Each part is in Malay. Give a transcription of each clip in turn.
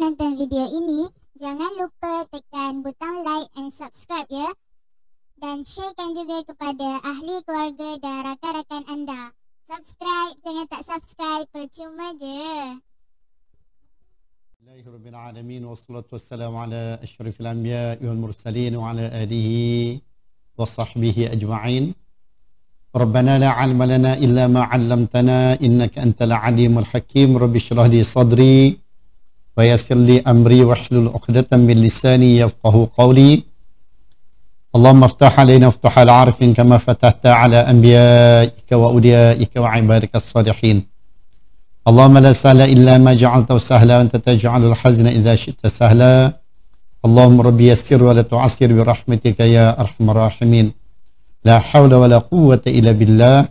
menonton video ini, jangan lupa tekan butang like and subscribe ya. Dan sharekan juga kepada ahli keluarga dan rakan-rakan anda. Subscribe, jangan tak subscribe, percuma je. Bismillahirrahmanirrahim. Wassalatu wassalamu ala asyrafil anbiya wal mursalin wa ala alihi wa sahbihi ajma'in. Rabbana la 'ilma lana illa ma 'allamtana innaka antal alimul hakim. Rabbi shrah li sadri wa yassir li amri wahlul 'uqdatam min lisani yafqahu qawli. Allahumma iftah 'alaina futuhal 'arifin kama fatahta 'ala anbiya'ika wa awliyaika wa 'ibadikas salihin. Allahumma la sahla illa ma ja'altahu sahla wa anta taj'alul hazna idza syi'ta sahla. Allahumma rabbi yassir wa la tu'assir bi rahmatika ya arhamar rahimin. La hawla wa la quwwata illa billah.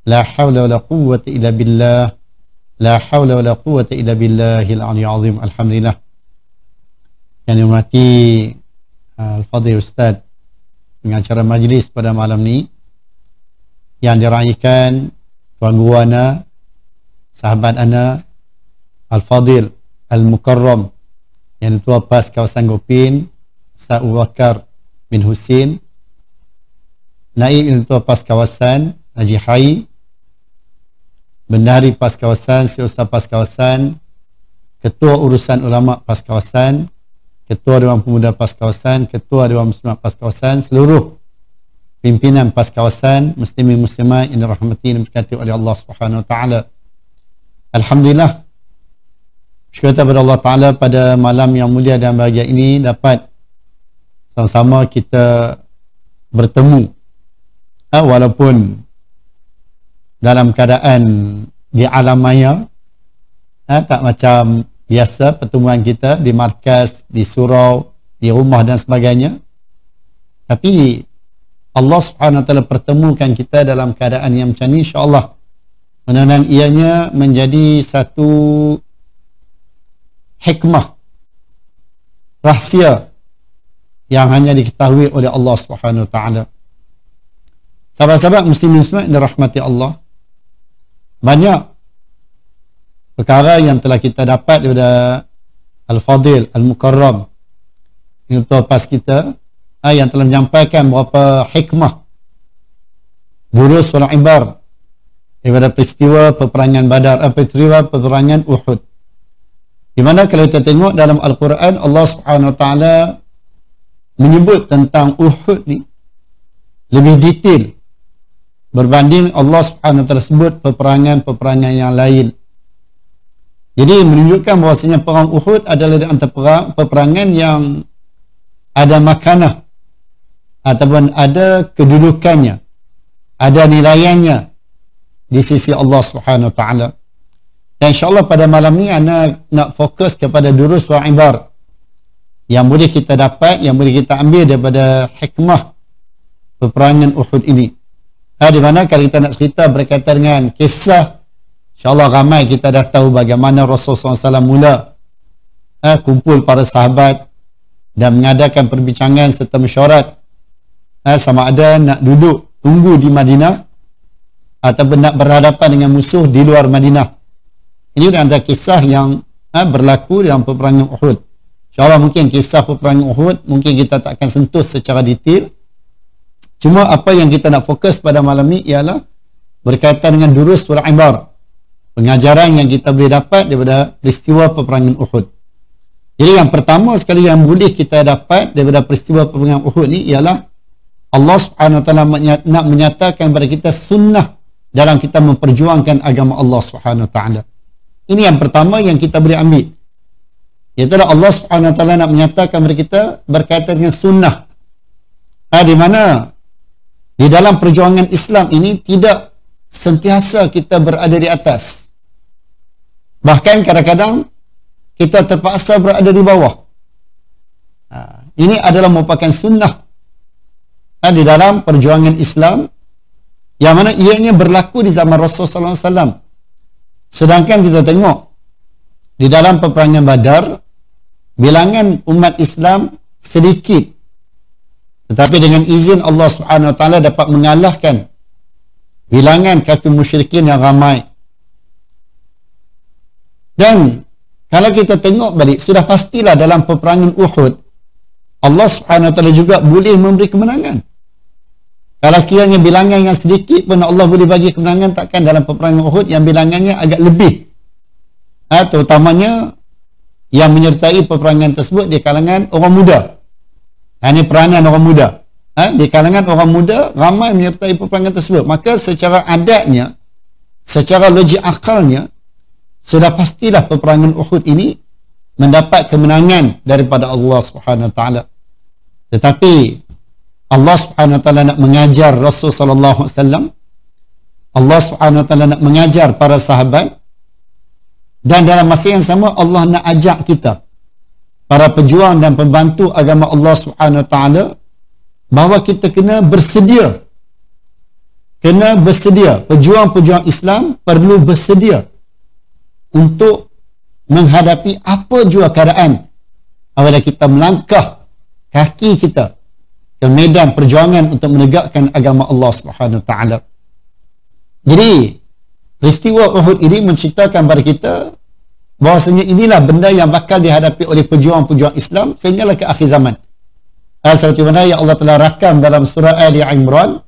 La hawla wa la quwwata illa billah. La hawla wa la quwwata illa billahil aliyyil azim. Alhamdulillah. Yang dihormati Al-Fadhil Ustaz pengacara majlis pada malam ni yang diraihkan Tuan Guru ana, sahabat ana Al-Fadhil Al-Mukarram yang Ketua PAS kawasan Gopin Ustaz Abu Bakar bin Husin, Naib Ketua PAS kawasan Haji Hai, Bendahari PAS kawasan, Setiausaha PAS kawasan, Ketua Urusan Ulama PAS kawasan, Ketua Dewan Pemuda PAS kawasan, Ketua Dewan Muslimat PAS kawasan, seluruh pimpinan PAS kawasan, muslimin muslimat yang dirahmati dan diberkati oleh Allah Subhanahu wa taala. Alhamdulillah, syukur kepada Allah Ta'ala pada malam yang mulia dan bahagia ini dapat sama-sama kita bertemu, walaupun dalam keadaan di alam maya, tak macam biasa pertemuan kita di markas, di surau, di rumah dan sebagainya, tapi Allah Subhanahu Wa Ta'ala pertemukan kita dalam keadaan yang macam ni, insyaAllah mudah-mudahan ianya menjadi satu hikmah rahsia yang hanya diketahui oleh Allah Subhanahu Wa Ta'ala. Sahabat-sahabat muslimin muslimat yang dirahmati Allah, banyak perkara yang telah kita dapat daripada Al-Fadhil Al-Mukarram yang Ketua PAS kita, yang telah menyampaikan beberapa hikmah durus wal ibar daripada peristiwa peperangan Badar, peristiwa peperangan Uhud, di mana kalau kita tengok dalam Al-Quran, Allah Subhanahu Wa Ta'ala menyebut tentang Uhud ni lebih detail berbanding Allah Subhanahu Wa Ta'ala sebut peperangan-peperangan yang lain. Jadi menunjukkan bahawasanya perang Uhud adalah di antara peperangan yang ada makanah ataupun ada kedudukannya, ada nilaiannya di sisi Allah Subhanahu Wa Ta'ala. Dan insyaAllah pada malam ni ana nak fokus kepada durus wa ibar yang boleh kita dapat, yang boleh kita ambil daripada hikmah peperangan Uhud ini. Di mana kalau kita nak cerita berkaitan dengan kisah, insyaAllah ramai kita dah tahu bagaimana Rasulullah SAW mula kumpul para sahabat dan mengadakan perbincangan serta mesyuarat sama ada nak duduk tunggu di Madinah ataupun nak berhadapan dengan musuh di luar Madinah. Ini antara kisah yang berlaku dalam peperangan Uhud. InsyaAllah mungkin kisah peperangan Uhud mungkin kita tak akan sentuh secara detail. Cuma apa yang kita nak fokus pada malam ni ialah berkaitan dengan durus wal ibar, pengajaran yang kita boleh dapat daripada peristiwa peperangan Uhud. Jadi yang pertama sekali yang boleh kita dapat daripada peristiwa peperangan Uhud ni ialah Allah Subhanahu Wa Ta'ala nak menyatakan kepada kita sunnah dalam kita memperjuangkan agama Allah Subhanahu Wa Ta'ala. Ini yang pertama yang kita boleh ambil, iaitu Allah Subhanahu Wa Ta'ala nak menyatakan kepada kita berkaitan dengan sunnah, di mana di dalam perjuangan Islam ini tidak sentiasa kita berada di atas, bahkan kadang-kadang kita terpaksa berada di bawah. Ini adalah merupakan sunnah di dalam perjuangan Islam yang mana ianya berlaku di zaman Rasulullah SAW. Sedangkan kita tengok di dalam peperangan Badar, bilangan umat Islam sedikit, tetapi dengan izin Allah Subhanahu Wa Ta'ala dapat mengalahkan bilangan kafir musyrikin yang ramai. Dan kalau kita tengok balik, sudah pastilah dalam peperangan Uhud Allah Subhanahu Wa Taala juga boleh memberi kemenangan. Kalau sekiranya bilangan yang sedikit pun Allah boleh bagi kemenangan, takkan dalam peperangan Uhud yang bilangannya agak lebih, terutamanya yang menyertai peperangan tersebut di kalangan orang muda. Ini peranan orang muda. Di kalangan orang muda ramai menyertai peperangan tersebut. Maka secara adatnya, secara logik akalnya, sudah pastilah peperangan Uhud ini mendapat kemenangan daripada Allah Subhanahu Wa Taala. Tetapi Allah Subhanahu Wa Taala nak mengajar Rasul sallallahu alaihi wasallam, Allah Subhanahu Wa Taala nak mengajar para sahabat, dan dalam masa yang sama Allah nak ajak kita, para pejuang dan pembantu agama Allah Subhanahu Wa Taala, bahawa kita kena bersedia. Kena bersedia. Pejuang-pejuang Islam perlu bersedia untuk menghadapi apa jua keadaan apabila kita melangkah kaki kita ke medan perjuangan untuk menegakkan agama Allah Subhanahu Wa Taala. Jadi peristiwa Uhud ini menceritakan kepada kita bahawasanya inilah benda yang bakal dihadapi oleh pejuang-pejuang Islam sehinggalah ke akhir zaman. Seperti mana yang Allah telah rakam dalam surah Ali Imran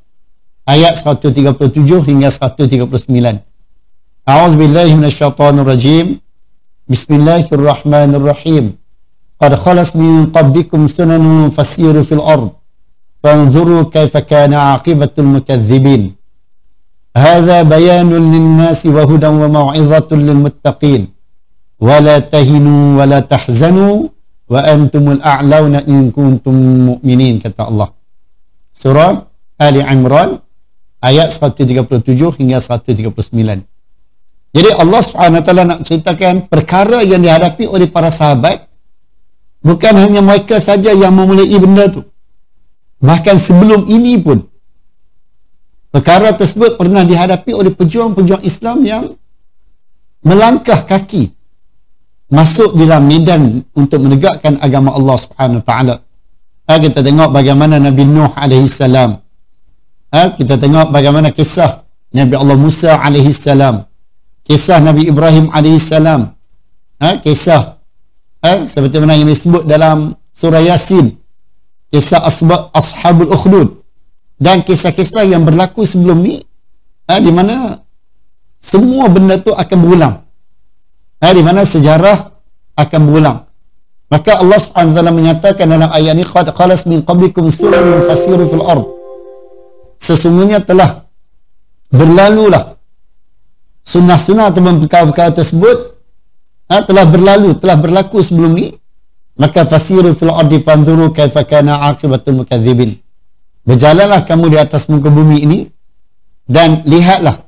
ayat 137 hingga 139. A'udzubillahi minasyaitonir rajim. Bismillahirrahmanirrahim. Qad khalas min qablikum sunanun fasiru fil ard fanzuru kaifa kana 'aqibatul mukadzibin. Hadza bayanun lin-nasi wa hudan wa mau'izatun lil-muttaqin. Wa la tahinu wa la tahzanu wa antumul a'launa in kuntum mu'minin, kata Allah. Surah Ali Imran ayat 137 hingga 139. Jadi Allah Subhanahu Wa Taala nak ceritakan perkara yang dihadapi oleh para sahabat. Bukan hanya mereka saja yang memulai benda tu, bahkan sebelum ini pun perkara tersebut pernah dihadapi oleh pejuang-pejuang Islam yang melangkah kaki masuk dalam medan untuk menegakkan agama Allah Subhanahu Wa Taala. Kita tengok bagaimana Nabi Nuh alaihi salam. Kita tengok bagaimana kisah Nabi Allah Musa alaihi salam. Kisah Nabi Ibrahim alaihi salam. Kisah seperti mana yang disebut dalam surah Yasin. Kisah Ashabul Ukhdud dan kisah-kisah yang berlaku sebelum ni, di mana semua benda tu akan berulang. Di mana sejarah akan berulang. Maka Allah Subhanahu Wa Taala menyatakan dalam ayat ini, qad khalas min qablikum sunanun fasiru fil ard. Sesungguhnya telah berlalulah sunnah-sunnah atau perkara-perkara tersebut telah berlaku sebelum ni. Maka fasiru fil ardi fanzuru kaifa kana aqibatul mukadzibin. Berjalanlah kamu di atas muka bumi ini dan lihatlah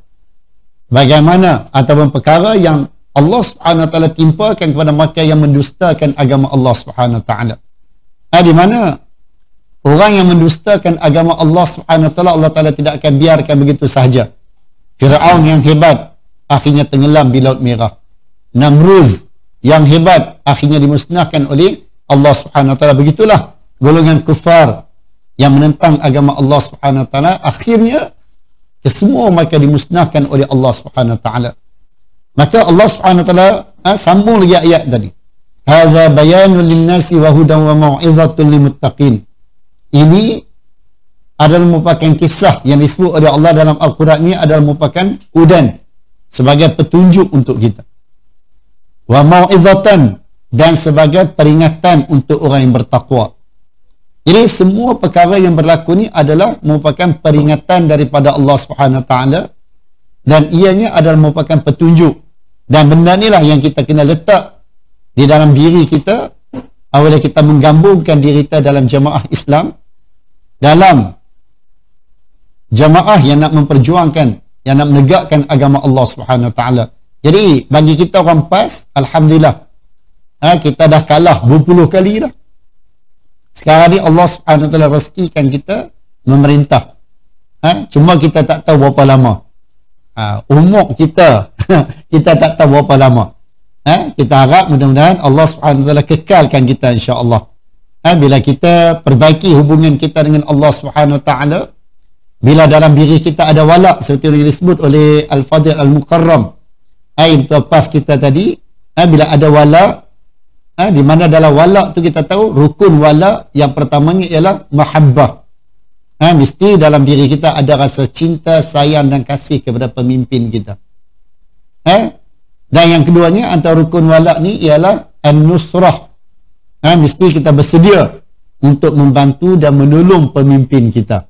bagaimana ataupun perkara yang Allah Subhanahu Wa Taala timpakan kepada mereka yang mendustakan agama Allah Subhanahu Wa Taala. Di mana orang yang mendustakan agama Allah Subhanahu Wa Taala, Allah Taala tidak akan biarkan begitu sahaja. Firaun yang hebat akhirnya tenggelam di Laut Merah. Namruz yang hebat akhirnya dimusnahkan oleh Allah Subhanahu Wa Taala. Begitulah golongan kufar yang menentang agama Allah Subhanahu Wa Taala, akhirnya kesemua mereka dimusnahkan oleh Allah Subhanahu Wa Taala. Maka Allah Subhanahu Wa Taala sambung lagi ayat tadi. Hadza bayanun lin-nasi wa hudan wa mau'izatun lil-muttaqin. Ini adalah merupakan kisah yang disebut oleh Allah dalam Al-Quran ini adalah merupakan hudan sebagai petunjuk untuk kita. Wa mau'izatan, dan sebagai peringatan untuk orang yang bertakwa. Jadi semua perkara yang berlaku ni adalah merupakan peringatan daripada Allah Subhanahu Wa Taala, dan ianya adalah merupakan petunjuk. Dan benda inilah yang kita kena letak di dalam diri kita apabila kita menggabungkan diri kita dalam jamaah Islam, dalam jamaah yang nak memperjuangkan, yang nak menegakkan agama Allah Subhanahu Wa Taala. Jadi bagi kita orang PAS, alhamdulillah, kita dah kalah berpuluh kali dah. Sekarang ni Allah Subhanahu Wa Taala rezekikan kita memerintah. Cuma kita tak tahu berapa lama. Umur kita kita tak tahu berapa lama. Kita harap mudah-mudahan Allah Subhanahu Wa Taala kekalkan kita, insya-Allah. Bila kita perbaiki hubungan kita dengan Allah Subhanahu Wa Taala, bila dalam diri kita ada walak seperti yang disebut oleh Al-Fadil Al-Mukarram, betul pas kita tadi, Bila ada wala, di mana dalam wala tu kita tahu rukun wala yang pertamanya ialah mahabbah. Mesti dalam diri kita ada rasa cinta, sayang dan kasih kepada pemimpin kita. Dan yang keduanya antara rukun wala ni ialah an-nusrah. Mesti kita bersedia untuk membantu dan menolong pemimpin kita.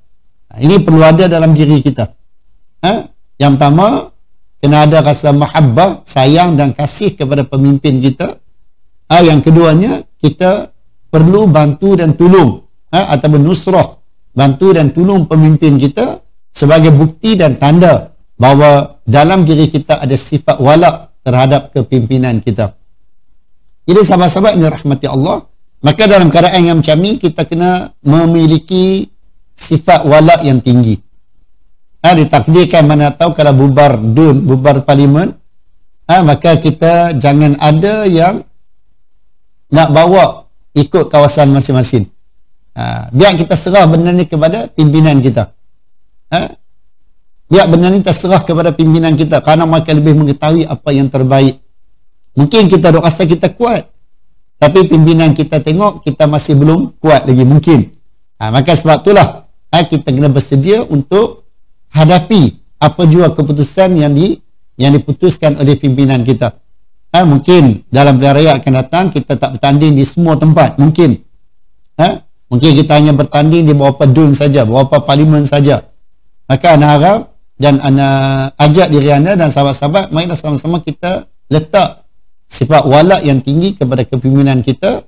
Ini perlu ada dalam diri kita. Yang pertama, kena ada rasa mahabbah, sayang dan kasih kepada pemimpin kita. Yang keduanya, kita perlu bantu dan tolong ataupun nusrah, bantu dan tolong pemimpin kita sebagai bukti dan tanda bahawa dalam diri kita ada sifat wala terhadap kepimpinan kita. Jadi sahabat-sahabat yang dirahmati Allah, maka dalam keadaan yang macam ni kita kena memiliki sifat wala yang tinggi. Ditakdirkan mana tahu kalau bubar DUN, bubar parlimen, maka kita jangan ada yang nak bawa ikut kawasan masing-masing. Biar kita serah benda ni kepada pimpinan kita. Biar benda ni terserah kepada pimpinan kita, kerana mereka lebih mengetahui apa yang terbaik. Mungkin kita dok rasa kita kuat, tapi pimpinan kita tengok kita masih belum kuat lagi mungkin. Maka sebab itulah kita kena bersedia untuk hadapi apa jua keputusan yang diputuskan oleh pimpinan kita. Mungkin dalam pilihan raya akan datang kita tak bertanding di semua tempat, mungkin. Mungkin kita hanya bertanding di beberapa DUN saja, beberapa parlimen saja. Maka anda harap dan anda ajak diri anda dan sahabat-sahabat, marilah sama-sama kita letak sifat wala yang tinggi kepada kepimpinan kita.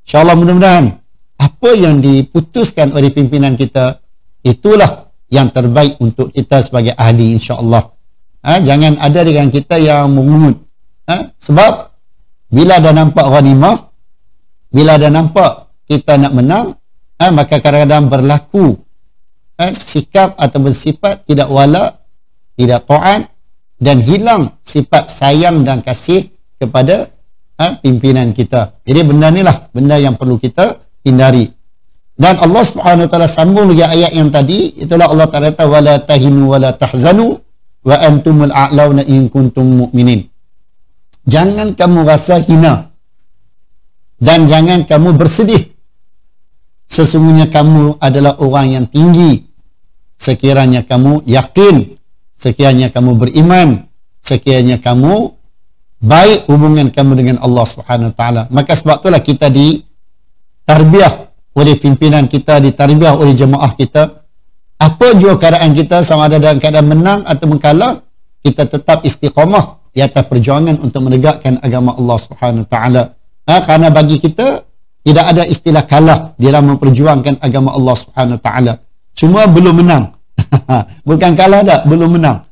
InsyaAllah mudah-mudahan apa yang diputuskan oleh pimpinan kita itulah yang terbaik untuk kita sebagai ahli, insyaAllah. Jangan ada dengan kita yang mengungut. Sebab bila dah nampak ghanimah, bila dah nampak kita nak menang, maka kadang-kadang berlaku sikap ataupun sifat tidak wala, tidak ta'at, dan hilang sifat sayang dan kasih kepada pimpinan kita. Jadi benda ni lah benda yang perlu kita hindari. Dan Allah Subhanahu wa taala sambung lagi ayat yang tadi, itulah Allah Taala kata wala tahinu wala tahzanu wa antumul a'launa in kuntum mu'minin. Jangan kamu rasa hina dan jangan kamu bersedih. Sesungguhnya kamu adalah orang yang tinggi sekiranya kamu yakin, sekiranya kamu beriman, sekiranya kamu baik hubungan kamu dengan Allah Subhanahu wa taala. Maka sebab itulah kita ditarbiah oleh pimpinan kita, ditarbiah oleh jemaah kita. Apa jua keadaan kita, sama ada dalam keadaan menang atau kalah, kita tetap istiqamah di atas perjuangan untuk menegakkan agama Allah Subhanahu wa taala. Kerana bagi kita tidak ada istilah kalah dalam memperjuangkan agama Allah Subhanahu wa taala. Cuma belum menang. Bukan kalah dah, belum menang.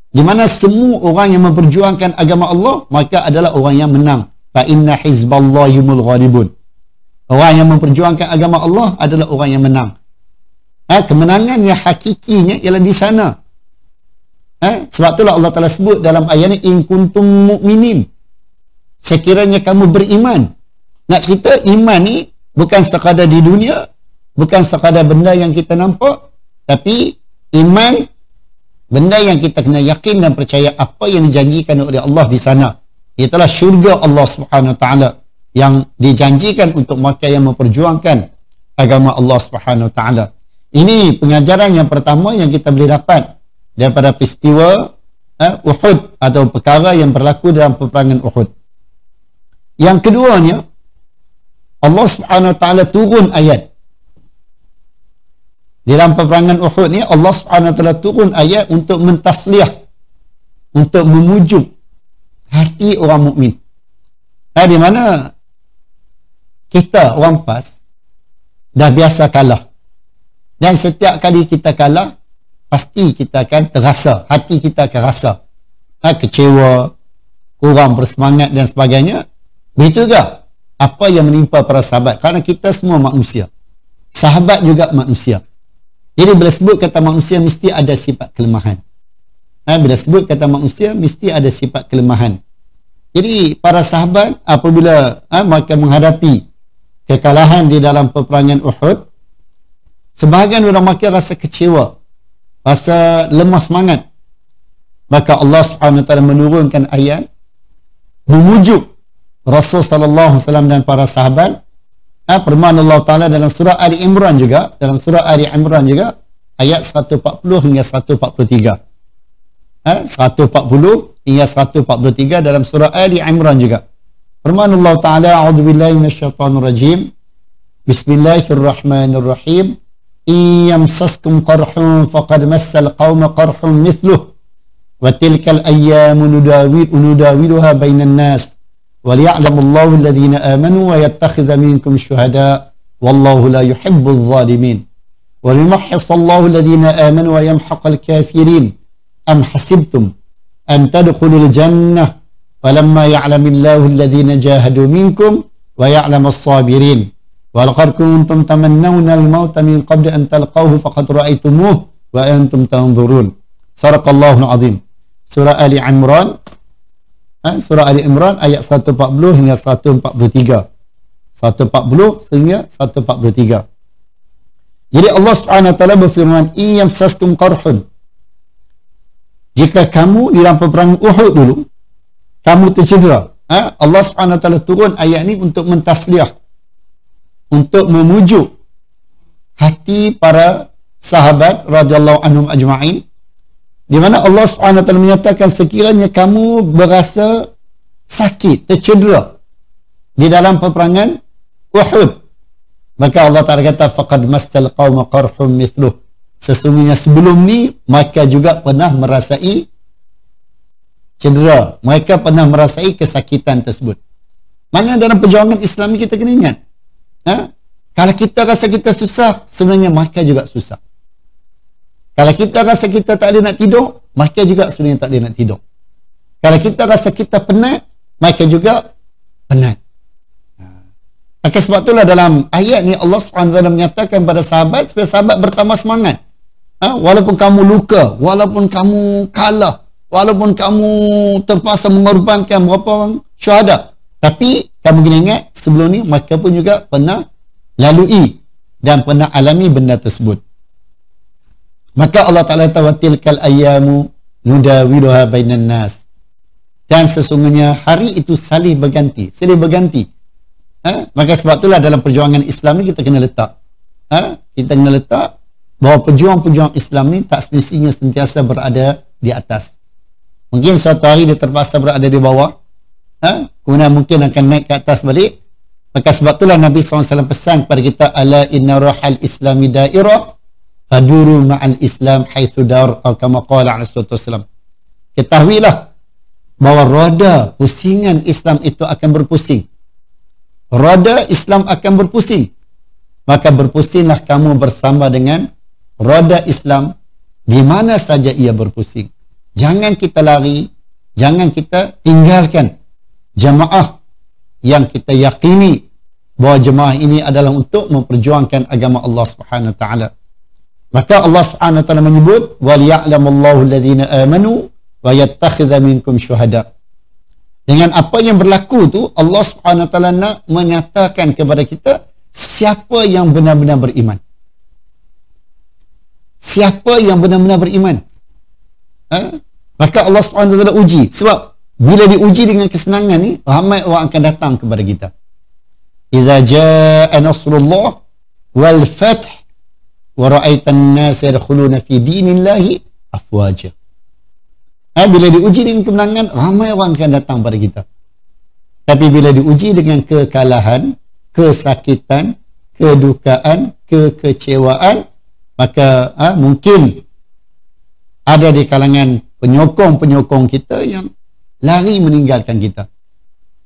Di mana semua orang yang memperjuangkan agama Allah, maka adalah orang yang menang. Fa inna hizballahi humul ghalibun. Orang yang memperjuangkan agama Allah adalah orang yang menang. Kemenangan yang hakikinya ialah di sana. Sebab itulah Allah Ta'ala sebut dalam ayat ni, in kuntum mu'minin, sekiranya kamu beriman. Nak cerita iman ni bukan sekadar di dunia, bukan sekadar benda yang kita nampak, tapi iman benda yang kita kena yakin dan percaya apa yang dijanjikan oleh Allah di sana. Itulah syurga Allah Subhanahu wa taala yang dijanjikan untuk mereka yang memperjuangkan agama Allah Subhanahu wa taala. Ini pengajaran yang pertama yang kita boleh dapat daripada peristiwa Uhud atau perkara yang berlaku dalam peperangan Uhud. Yang keduanya, Allah Subhanahu wa taala turun ayat. Dalam peperangan Uhud ni Allah Subhanahu wa taala turun ayat untuk mentasliah, untuk memujuk hati orang mukmin. Di mana kita orang PAS dah biasa kalah. Dan setiap kali kita kalah, pasti kita akan terasa, hati kita akan rasa kecewa, kurang bersemangat dan sebagainya. Begitu juga apa yang menimpa para sahabat, kerana kita semua manusia, sahabat juga manusia. Jadi bila sebut kata manusia mesti ada sifat kelemahan. Bila sebut kata manusia mesti ada sifat kelemahan. Jadi para sahabat apabila mereka menghadapi kekalahan di dalam peperangan Uhud, sebahagian orang mereka rasa kecewa, rasa lemah semangat. Maka Allah Subhanahu wa taala menurunkan ayat memujuk Rasul sallallahu alaihi wasallam dan para sahabat. Firman Allah Taala dalam surah Ali Imran juga, ayat 140 hingga 143. 140 hingga 143 dalam surah Ali Imran juga. Firman Allah Taala, a'udzubillahi minasyaitonir rajim. Bismillahirrahmanirrahim. Iyamsaskum qarhun faqad massal qauma qarhun mithluh wa tilkal ayyamu nudawiluha bainan nas wa liya'lamullahu alladhina amanu wa yattakhidha minkum syuhada wallahu la yuhibbul zalimin wa liyumahhisallahu alladhina amanu wa yamhaqal kafirin am hasibtum an tadkhulul jannah falamma ya'lamillahu alladhina jahadu minkum wa ya'lamas sabirin وَلَقَدْ كُنْتُمْ تَمَنَّوْنَ الْمَوْتَ مِنْ قَبْلِ أَنْ تَلْقَوْهُ فَقَدْ رَأَيْتُمُوهُ وَأَنْتُمْ تَنْظُرُونَ صدق الله العظيم. Surah Ali Imran, surah Ali Imran ayat 140 hingga 143. 140 sehingga 143. Jadi Allah Subhanahu wa taala berfirman, "Iyamsaskum qarhun." Jika kamu di dalam peperangan Uhud dulu, kamu tercedera. Allah Subhanahu wa taala turun ayat ini untuk mentasliah, untuk memujuk hati para sahabat radhiyallahu anhum ajma'in, di mana Allah Subhanahu wa taala menyatakan sekiranya kamu berasa sakit, tercedera di dalam peperangan Uhud, maka Allah Taala kata faqad massal qauma qarhum mithluh, sesungguhnya sebelum ni mereka juga pernah merasai cedera, mereka pernah merasai kesakitan tersebut. Maknanya dalam perjuangan Islam ni kita kena ingat, kalau kita rasa kita susah, sebenarnya mereka juga susah. Kalau kita rasa kita tak boleh nak tidur, mereka juga sebenarnya tak boleh nak tidur. Kalau kita rasa kita penat, mereka juga penat. Maka sebab itulah dalam ayat ni Allah SWT menyatakan pada sahabat supaya sahabat bertambah semangat. Walaupun kamu luka, walaupun kamu kalah, walaupun kamu terpaksa mengorbankan berapa orang syuhada, tapi kamu kena ingat sebelum ni mereka pun juga pernah lalui dan pernah alami benda tersebut. Maka Allah Ta'ala tawatilkal ayyamu nudawiluha bainan nas, dan sesungguhnya hari itu silih berganti. Maka sebab itulah dalam perjuangan Islam ni kita kena letak, kita kena letak bahawa pejuang-pejuang Islam ni tak semestinya sentiasa berada di atas. Mungkin suatu hari dia terpaksa berada di bawah, kemudian mungkin akan naik ke atas balik. Maka sebab itulah Nabi SAW pesan kepada kita, ala inna rahal islami dairah faduru ma'al islam haitsu dar, atau kama qala alaihi wasallam. Ketahuilah bahawa roda pusingan Islam itu akan berpusing. Roda Islam akan berpusing. Maka berpusinglah kamu bersama dengan roda Islam di mana saja ia berpusing. Jangan kita lari, jangan kita tinggalkan jemaah yang kita yakini bahawa jemaah ini adalah untuk memperjuangkan agama Allah Subhanahu wa taala. Maka Allah Subhanahu wa taala menyebut wal ya'lamullahu alladhina amanu wa yattakhidha minkum syuhada. Dengan apa yang berlaku tu Allah Subhanahu wa taala nak menyatakan kepada kita siapa yang benar-benar beriman. Siapa yang benar-benar beriman. Maka Allah Subhanahu wa taala uji. Sebab bila diuji dengan kesenangan ni, ramai orang akan datang kepada kita. Idza jaa nasrullah wal fath wa ra'aitan nas yadkhuluna fi dinillahi afwaja. Bila diuji dengan kemenangan, ramai orang akan datang pada kita. Tapi bila diuji dengan kekalahan, kesakitan, kedukaan, kekecewaan, maka mungkin ada di kalangan penyokong-penyokong kita yang lari meninggalkan kita.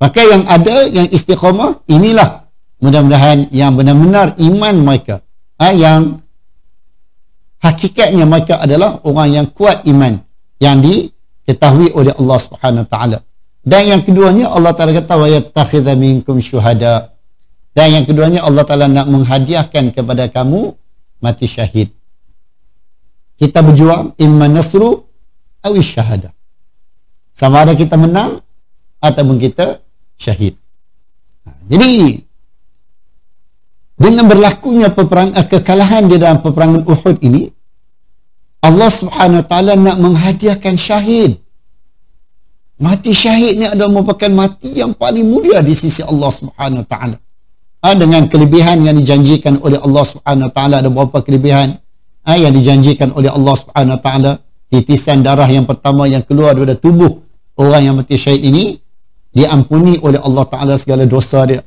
Maka yang ada, yang istiqamah, inilah mudah-mudahan yang benar-benar iman mereka, yang hakikatnya mereka adalah orang yang kuat iman, yang diketahui oleh Allah Subhanahu wa taala. Dan yang keduanya Allah Taala kata wa yattakhidha minkum syuhada. Dan yang keduanya Allah Taala nak menghadiahkan kepada kamu mati syahid. Kita berjuang imma nasru aw syahada. Sama ada kita menang ataupun kita syahid. Jadi dengan berlakunya kekalahan di dalam peperangan Uhud ini, Allah Subhanahu wa taala nak menghadiahkan syahid. Mati syahid ni adalah merupakan mati yang paling mulia di sisi Allah Subhanahu Wa Taala. Dengan kelebihan yang dijanjikan oleh Allah Subhanahu Wa Taala, ada beberapa kelebihan yang dijanjikan oleh Allah Subhanahu Wa Taala. Titisan darah yang pertama yang keluar daripada tubuh orang yang mati syahid ini diampuni oleh Allah Taala segala dosa dia.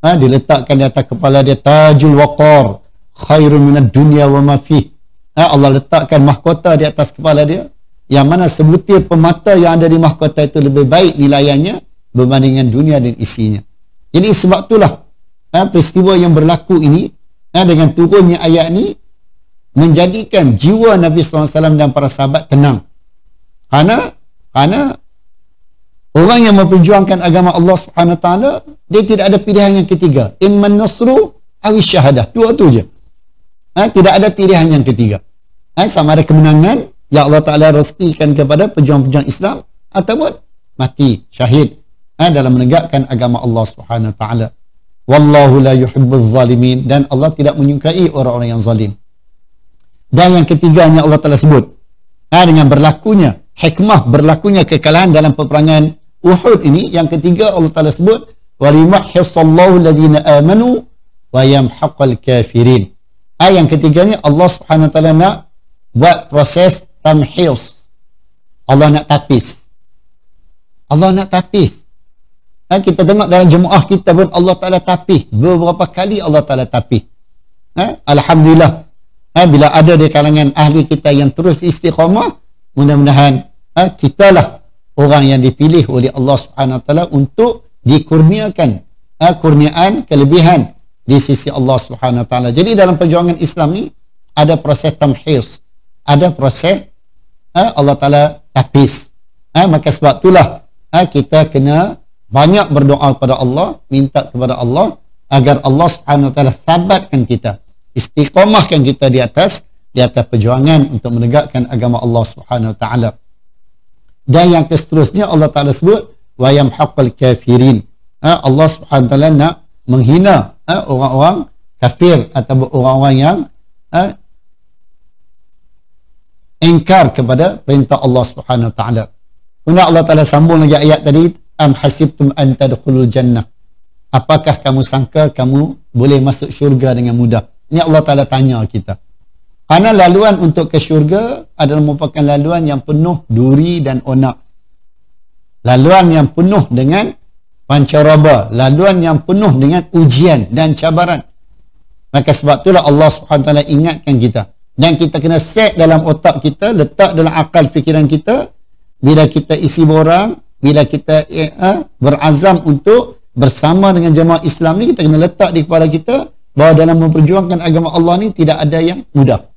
Diletakkan di atas kepala dia tajul waqar khairun minad dunya wa ma fih. Allah letakkan mahkota di atas kepala dia, yang mana sebutir permata yang ada di mahkota itu lebih baik nilaiannya berbandingkan dunia dan isinya. Jadi sebab itulah peristiwa yang berlaku ini dengan turunnya ayat ini menjadikan jiwa Nabi SAW dan para sahabat tenang. Kerana orang yang memperjuangkan agama Allah Subhanahu Wa Taala, dia tidak ada pilihan yang ketiga. Imman nasru awi syahadah. Dua tu je. Tidak ada pilihan yang ketiga. Sama ada kemenangan yang Allah Ta'ala rezekikan kepada pejuang-pejuang Islam, ataupun mati syahid dalam menegakkan agama Allah Subhanahu Wa Taala. Wallahu la yuhibbuz zalimin, dan Allah tidak menyukai orang-orang yang zalim. Dan yang ketiganya Allah Ta'ala sebut dengan berlakunya hikmah, berlakunya kekalahan dalam peperangan Uhud ini. Yang ketiga Allah Ta'ala sebut walimahhisallahu alladhina amanu wa yamhaqal kafirin. Yang ketiganya Allah Subhanahu Wa Taala nak buat proses tamhis. Allah nak tapis. Allah nak tapis. Kita tengok dalam jemaah kita pun Allah Ta'ala tapis. Beberapa kali Allah Ta'ala tapis. Alhamdulillah. Bila ada di kalangan ahli kita yang terus istiqamah, mudah-mudahan kitalah orang yang dipilih oleh Allah Subhanahu Wa Taala untuk dikurniakan kurniaan kelebihan di sisi Allah Subhanahu Wa Taala. Jadi dalam perjuangan Islam ni ada proses tamhis, ada proses Allah Ta'ala tapis. Maka sebab itulah kita kena banyak berdoa kepada Allah, minta kepada Allah agar Allah Subhanahu Wa Taala sabatkan kita, istiqamahkan kita di atas perjuangan untuk menegakkan agama Allah Subhanahu Wa Taala. Dan yang seterusnya Allah Ta'ala sebut wa yamhaqal kafirin. Allah Subhanahu Wa Taala nak menghina orang-orang kafir atau orang-orang yang ingkar kepada perintah Allah Subhanahu Wa Taala. Kemudian Allah Ta'ala sambung lagi ayat tadi, am hasibtum an tadkhulul jannah. Apakah kamu sangka kamu boleh masuk syurga dengan mudah? Ini Allah Ta'ala tanya kita. Karena laluan untuk ke syurga adalah merupakan laluan yang penuh duri dan onak. Laluan yang penuh dengan pancaraba, laluan yang penuh dengan ujian dan cabaran. Maka sebab itulah Allah Subhanahu Wa Taala ingatkan kita. Dan kita kena set dalam otak kita, letak dalam akal fikiran kita, bila kita isi borang, bila kita berazam untuk bersama dengan jemaah Islam ni, kita kena letak di kepala kita bahawa dalam memperjuangkan agama Allah ni tidak ada yang mudah.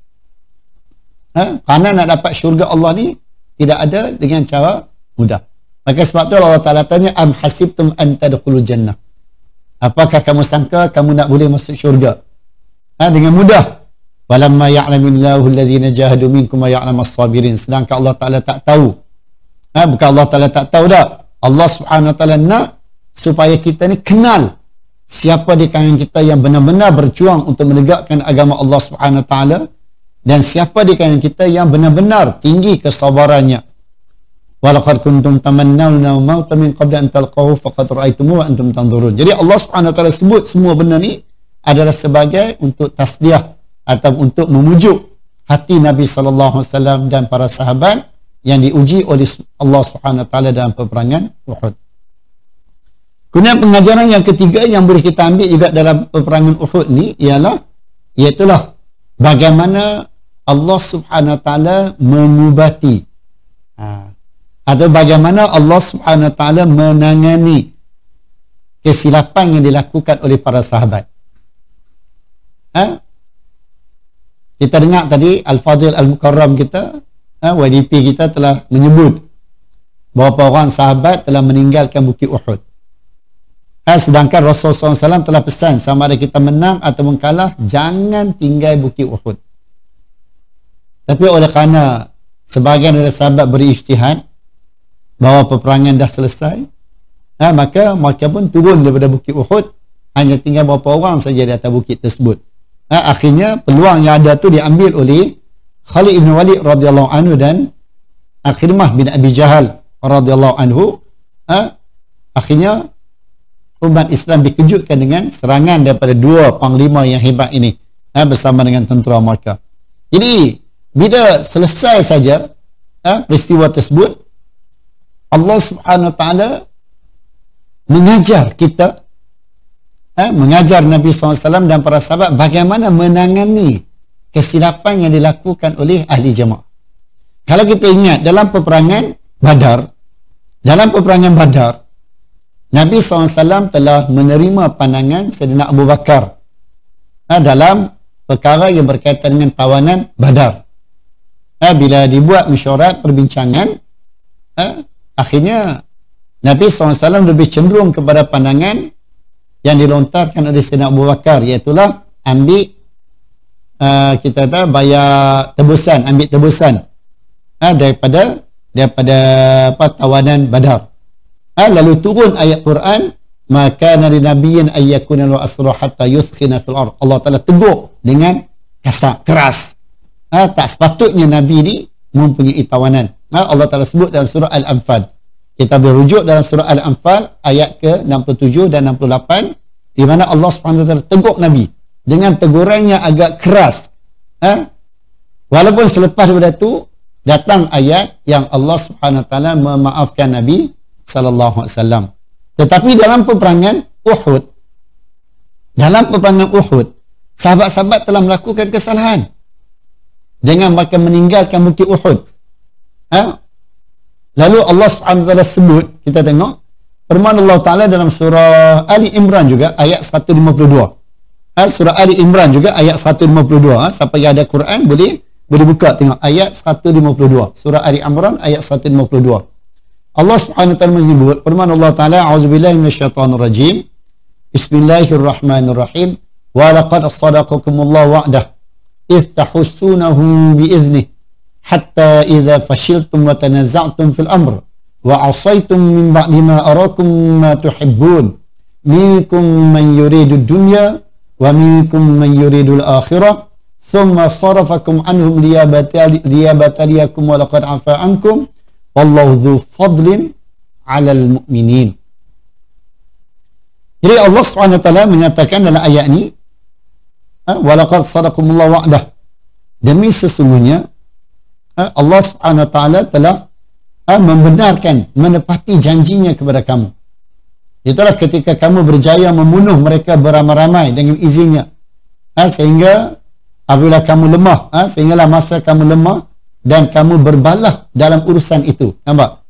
Kerana nak dapat syurga Allah ni tidak ada dengan cara mudah. Maka sebab tu Allah Ta'ala tanya, am hasibtum an tadkhulul jannah. Apakah kamu sangka kamu nak boleh masuk syurga dengan mudah? Walamma ya'lamillahu alladhina jahadu minkum wa ya'lamas sabirin. Sedangkan Allah Ta'ala tak tahu. Bukan Allah Ta'ala tak tahu dah. Allah Subhanahu Wa Taala nak supaya kita ni kenal siapa di kalangan kita yang benar-benar berjuang untuk menegakkan agama Allah Subhanahu Wa Taala, dan siapa di kalangan kita yang benar-benar tinggi kesabarannya. Walaqad kuntum tamannawna mauta min qabli an talqahu faqad ra'aytumuhu wa antum tanzurun. Jadi Allah Subhanahu Wa Taala sebut semua benda ni adalah sebagai untuk tasdiah atau untuk memujuk hati Nabi sallallahu alaihi wasallam dan para sahabat yang diuji oleh Allah Subhanahu Wa Taala dalam peperangan Uhud. Kemudian pengajaran yang ketiga yang boleh kita ambil juga dalam peperangan Uhud ni iaitulah bagaimana Allah Subhanahu Wa Taala mengubati atau bagaimana Allah Subhanahu Wa Taala menangani kesilapan yang dilakukan oleh para sahabat. Kita dengar tadi Al-Fadhil Al-Mukarram kita, YDP kita telah menyebut beberapa orang sahabat telah meninggalkan Bukit Uhud. Sedangkan Rasulullah SAW telah pesan sama ada kita menang atau kalah, jangan tinggal Bukit Uhud. Tapi oleh kerana sebahagian dari sahabat berijtihad bahawa peperangan dah selesai, maka mereka pun turun daripada Bukit Uhud, hanya tinggal beberapa orang saja di atas bukit tersebut. Akhirnya peluang yang ada tu diambil oleh Khalid ibn Walid radhiyallahu anhu dan Akhirmah bin Abi Jahal radhiyallahu anhu, akhirnya umat Islam dikejutkan dengan serangan daripada dua panglima yang hebat ini, bersama dengan tentera Makkah. Jadi bila selesai saja peristiwa tersebut, Allah Subhanahu Wa Taala mengajar kita, mengajar Nabi SAW dan para sahabat bagaimana menangani kesilapan yang dilakukan oleh ahli jemaah. Kalau kita ingat dalam peperangan Badar, Nabi SAW telah menerima pandangan Sayyidina Abu Bakar dalam perkara yang berkaitan dengan tawanan Badar. Bila dibuat mesyuarat perbincangan, akhirnya Nabi SAW lebih cenderung kepada pandangan yang dilontarkan oleh Sayyidina Abu Bakar, iaitulah ambil kita tahu bayar tebusan, ambil tebusan daripada tawanan Badar. Lalu turun ayat Quran, maka nabi nabiyyin ayyakuna lahu asra hatta yuthkhina fil ard. Allah Taala tegur dengan kasar, keras. Tak sepatutnya nabi ini mempunyai tawanan. Allah Taala sebut dalam surah Al-Anfal. Kita berujuk dalam surah Al-Anfal ayat ke-67 dan 68, di mana Allah Subhanahu Wa Taala tegur nabi dengan teguran yang agak keras. Walaupun selepas daripada itu datang ayat yang Allah Subhanahu Wa Taala memaafkan Nabi sallallahu alaihi wasallam. Tetapi dalam peperangan Uhud, sahabat-sahabat telah melakukan kesalahan dengan mereka meninggalkan bukit Uhud. Lalu Allah Subhanahu Wa Taala sebut, kita tengok firman Allah Taala dalam surah Ali Imran juga ayat 152. Surah Ali Imran juga ayat 152. Siapa yang ada Quran boleh buka tengok ayat 152. Surah Ali Imran ayat 152. Allah Subhanahu Wa Taala menyebut firman Allah Taala, a'udzubillahi minasyaitonir rajim. Bismillahirrahmanirrahim. Wa laqad sadaqakumullahu wa'dah idh tahussunahum bi'idhnih hatta idza fashiltum wa tanaza'tum fil amr wa 'asaytum min ba'di ma arakum ma tuhibbun minkum man yuridu ad-dunya wa minkum man yuridu al-akhirah thumma sarafakum anhum liyabtaliyakum wa laqad 'afa 'ankum wallahu dzu fadlin 'alal mu'minin. Jadi Allah Subhanahu Wa Taala menyatakan dalam ayat ini, wa laqad sadaqakumullahu wa'dah, demi sesungguhnya Allah Subhanahu Wa Taala telah membenarkan, menepati janjinya kepada kamu. Itulah ketika kamu berjaya membunuh mereka beramai-ramai dengan izinnya, sehingga apabila kamu lemah, sehinggalah masa kamu lemah dan kamu berbalah dalam urusan itu. Nampak?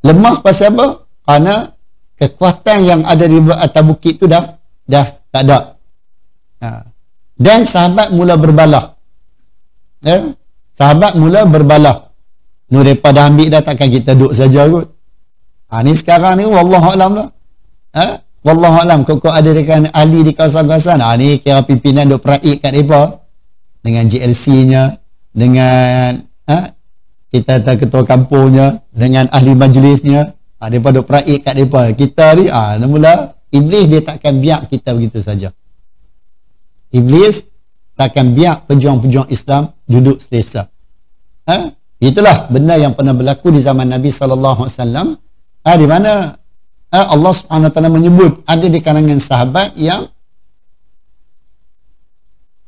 Lemah pasal apa? Kerana kekuatan yang ada di atas bukit itu dah tak ada. Dan sahabat mula berbalah. Sahabat mula berbalah. Nu daripada ambil dah, takkan kita duduk saja kot. Ni sekarang ni wallahualam lah. Wallahualam, kok ada dekat ahli di kawasan-kawasan. Ni kira pimpinan duk peraik kat mereka dengan GLC-nya, dengan kita tahu ketua kampungnya, dengan ahli majlisnya. Mereka duk peraik kat mereka. Kita ni mula iblis dia takkan biar kita begitu saja. Iblis takkan biar pejuang-pejuang Islam duduk selesa. Itulah benda yang pernah berlaku di zaman Nabi sallallahu alaihi wasallam, di mana Allah Subhanahu Wa Taala menyebut ada di kalangan sahabat yang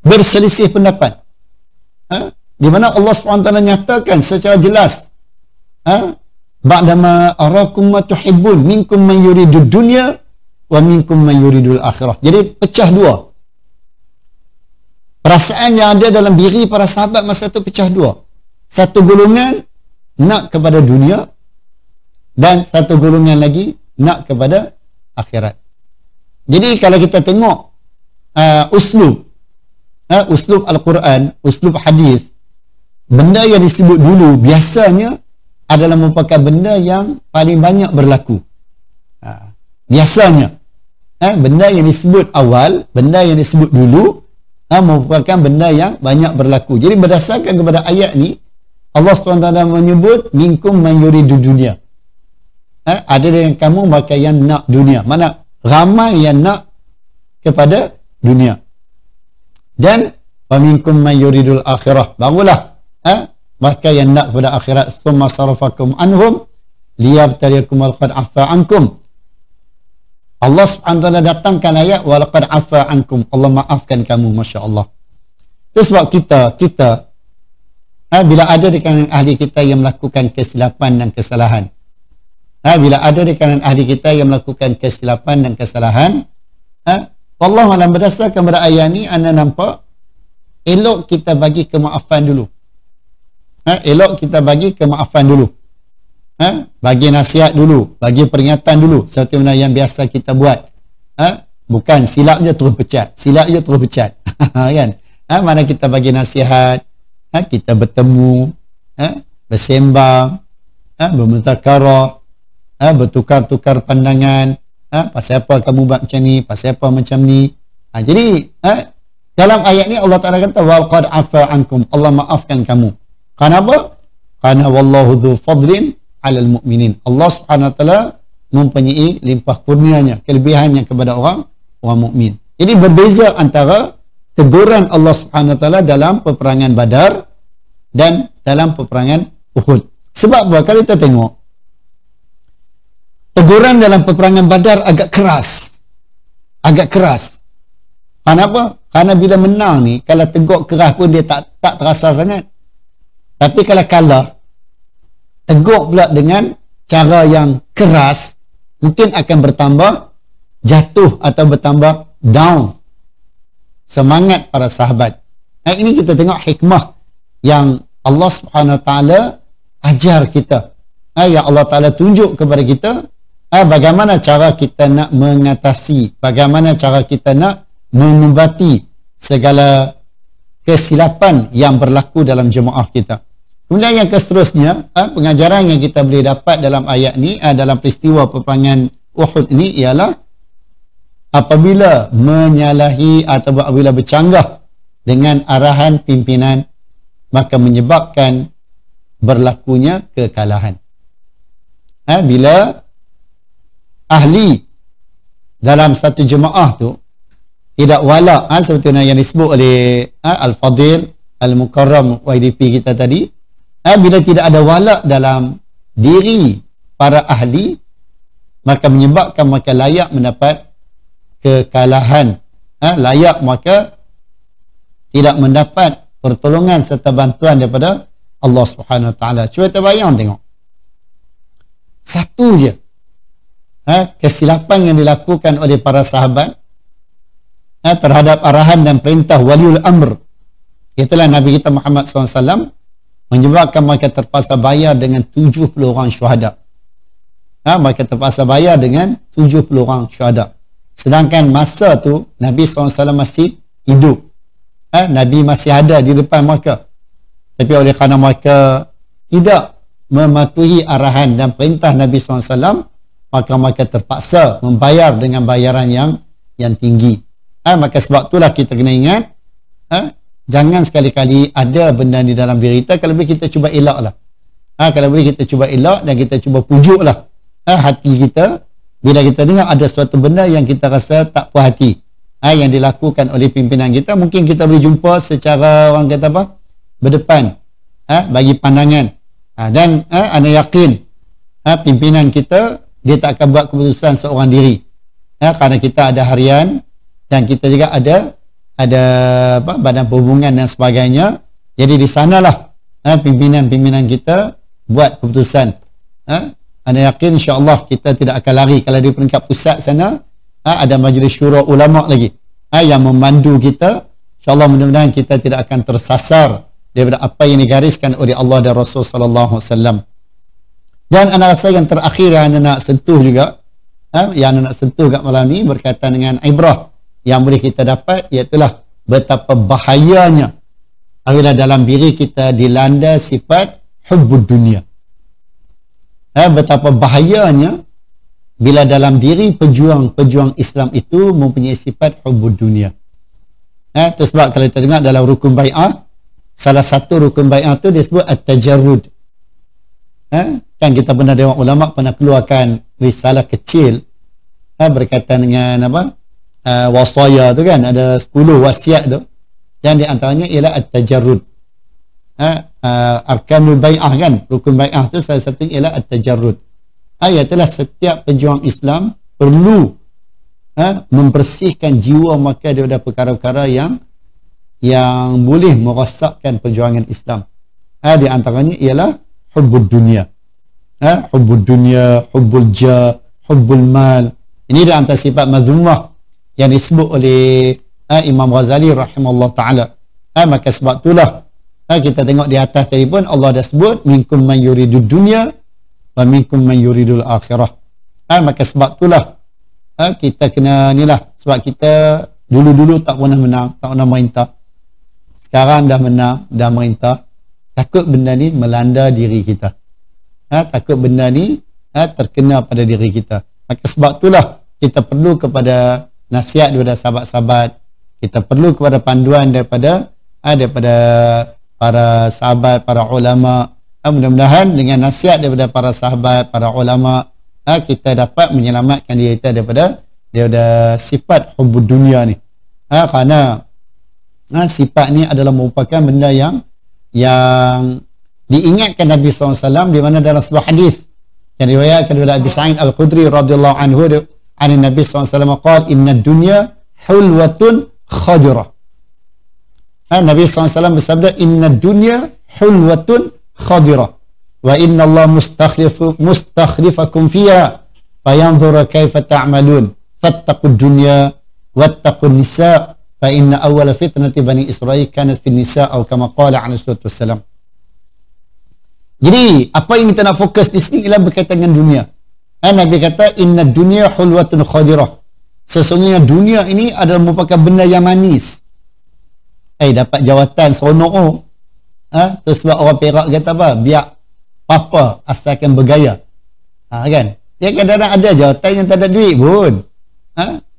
berselisih pendapat, di mana Allah Subhanahu Wa Taala nyatakan secara jelas, ba'dama arakum ma tuhibbun minkum man yuridud dunya wa minkum man yuridul akhirah. Jadi pecah dua. Perasaan yang ada dalam diri para sahabat masa itu pecah dua. Satu golongan nak kepada dunia dan satu golongan lagi nak kepada akhirat. Jadi kalau kita tengok uslub Al-Quran, uslub hadis, benda yang disebut dulu biasanya adalah merupakan benda yang paling banyak berlaku. Biasanya benda yang disebut awal, benda yang disebut dulu merupakan benda yang banyak berlaku. Jadi berdasarkan kepada ayat ni, Allah SWT menyebut minkum man yuridu dunia. Ada yang kamu maka yang nak dunia. Mana ramai yang nak kepada dunia. Dan wa minkum man yuridul akhirah. Barulah maka yang nak kepada akhirat. Summa sarafakum anhum liyabtaliyakum walaqad afa ankum. Allah Subhanahu wa taala datangkan ayat walaqad afa ankum, Allah maafkan kamu, masya-Allah. Itu sebab kita bila ada di kalangan ahli kita yang melakukan kesilapan dan kesalahan, bila ada di kalangan ahli kita yang melakukan kesilapan dan kesalahan, wallahu alam, berdasarkan pada ayat ni anda nampak elok kita bagi kemaafan dulu. Elok kita bagi kemaafan dulu. Bagi nasihat dulu, bagi peringatan dulu, seperti mana yang biasa kita buat. Bukan silap je terus pecat, silap je terus pecat. Kan? Mana kita bagi nasihat, kita bertemu, bersembang, bermutakarah, bertukar-tukar pandangan, pasal apa kamu buat macam ni, pasal apa macam ni. Jadi dalam ayat ni Allah Ta'ala kata walaqad afa ankum, Allah maafkan kamu. Kenapa? Karena wallahu dzu fadlin 'alal mu'minin. Allah Subhanahu wa taala mempunyai limpah kurnianya, kelebihannya kepada orang mukmin. Jadi berbeza antara teguran Allah Subhanahu wa taala dalam peperangan Badar dan dalam peperangan Uhud. Sebab apa? Kalau kita tengok teguran dalam peperangan Badar agak keras. Agak keras. Kenapa? Karena bila menang ni, kalau tegur keras pun dia tak terasa sangat. Tapi kalau kalah, tegur pula dengan cara yang keras, mungkin akan bertambah jatuh atau bertambah down semangat para sahabat. Ini kita tengok hikmah yang Allah Subhanahu wa taala ajar kita. Yang Allah Taala tunjuk kepada kita bagaimana cara kita nak mengatasi, bagaimana cara kita nak mengubati segala kesilapan yang berlaku dalam jemaah kita. Kemudian yang seterusnya, pengajaran yang kita boleh dapat dalam ayat ni, dalam peristiwa peperangan Uhud ini ialah apabila menyalahi atau apabila bercanggah dengan arahan pimpinan, maka menyebabkan berlakunya kekalahan. Bila ahli dalam satu jemaah tu tidak wala, seperti yang disebut oleh Al-Fadil Al-Mukarram YDP kita tadi, bila tidak ada wala dalam diri para ahli, maka menyebabkan mereka layak mendapat kekalahan, layak maka tidak mendapat pertolongan serta bantuan daripada Allah Subhanahu wa taala. Cuba kita bayang tengok, satu je kesilapan yang dilakukan oleh para sahabat terhadap arahan dan perintah waliul amr, itulah Nabi kita Muhammad SAW, menyebabkan mereka terpaksa bayar dengan 70 orang syuhada. Mereka terpaksa bayar dengan 70 orang syuhada. Sedangkan masa tu Nabi SAW masih hidup. Nabi masih ada di depan mereka. Tapi oleh kerana mereka tidak mematuhi arahan dan perintah Nabi SAW, maka mereka terpaksa membayar dengan bayaran yang tinggi. Maka sebab itulah kita kena ingat, jangan sekali-kali ada benda di dalam diri kita, kalau boleh kita cuba elak lah. Kalau boleh kita cuba elak dan kita cuba pujuk lah hati kita bila kita dengar ada suatu benda yang kita rasa tak puas hati yang dilakukan oleh pimpinan kita. Mungkin kita boleh jumpa secara, orang kata apa, berdepan, bagi pandangan, dan anda yakin pimpinan kita dia tak akan buat keputusan seorang diri, kerana kita ada harian dan kita juga ada badan perhubungan dan sebagainya. Jadi di sanalah pimpinan-pimpinan kita buat keputusan. Anda yakin insya-Allah kita tidak akan lari. Kalau di peringkat pusat sana ada majlis syura ulama lagi yang memandu kita. InsyaAllah mudah-mudahan kita tidak akan tersasar daripada apa yang digariskan oleh Allah dan Rasul sallallahu alaihi wasallam. Dan anda rasa yang terakhir yang anda nak sentuh juga, yang anda nak sentuh kat malam ni berkaitan dengan ibrah yang boleh kita dapat, iaitulah betapa bahayanya apabila dalam diri kita dilanda sifat hubbud dunia. Betapa bahayanya bila dalam diri pejuang-pejuang Islam itu mempunyai sifat hubbud dunia. Itu sebab kalau kita dengar dalam rukun bai'ah, salah satu rukun bai'ah tu dia sebut at-tajarrud. Kan kita pernah dewan ulama pernah keluarkan risalah kecil berkaitan dengan apa, wasaya tu kan, ada 10 wasiat tu, yang di antaranya ialah at-tajarrud. Arkanul bai'ah kan, rukun bai'ah tu salah satu ialah at-tajarrud. Ialah setiap pejuang Islam perlu membersihkan jiwa mereka daripada perkara-perkara yang boleh merosakkan perjuangan Islam. Di antaranya ialah hubbud dunia. Hubbud dunia, hubbul jah, hubbul mal. Ini di antara sifat mazmumah yang disebut oleh Imam Ghazali rahimahullah ta'ala. Maka sebab itulah kita tengok di atas tadi pun Allah dah sebut minkum man yuridud dunya wa minkum man yuridul akhirah. Maka sebab itulah kita kena inilah, sebab kita dulu-dulu tak pernah menang, tak pernah merintah. Sekarang dah menang, dah merintah. Takut benda ni melanda diri kita. Takut benda ni terkena pada diri kita. Maka sebab itulah kita perlu kepada nasihat daripada sahabat-sahabat, kita perlu kepada panduan daripada para sahabat, para ulama. Mudah-mudahan dengan nasihat daripada para sahabat, para ulama, kita dapat menyelamatkan diri kita daripada sifat hubbud dunia ni. Kerana sifat ni adalah merupakan benda yang diingatkan Nabi SAW, di mana dalam sebuah hadis yang diriwayatkan oleh Abi Sa'id Al-Khudri radhiyallahu anhu an Nabi SAW qala inna dunya hulwatun khadirah. Nabi SAW bersabda inna dunya hulwatun khadirah wa inna Allah mustakhlifakum fiha fayanzura kaifa ta'malun fattaqud dunya wattaqun nisa fa inna awwala fitnati bani Israil kanat fin nisa atau kama qala alaihi wasallam. Jadi apa yang kita nak fokus di sini ialah berkaitan dengan dunia. Nabi kata inna dunya hulwatun khadirah. Sesungguhnya dunia ini adalah merupakan benda yang manis. Dapat jawatan seronok. Terus sebab orang Perak kata apa? Biar apa asalkan bergaya. Kan? Dia kadang-kadang ada jawatan yang tak ada duit pun.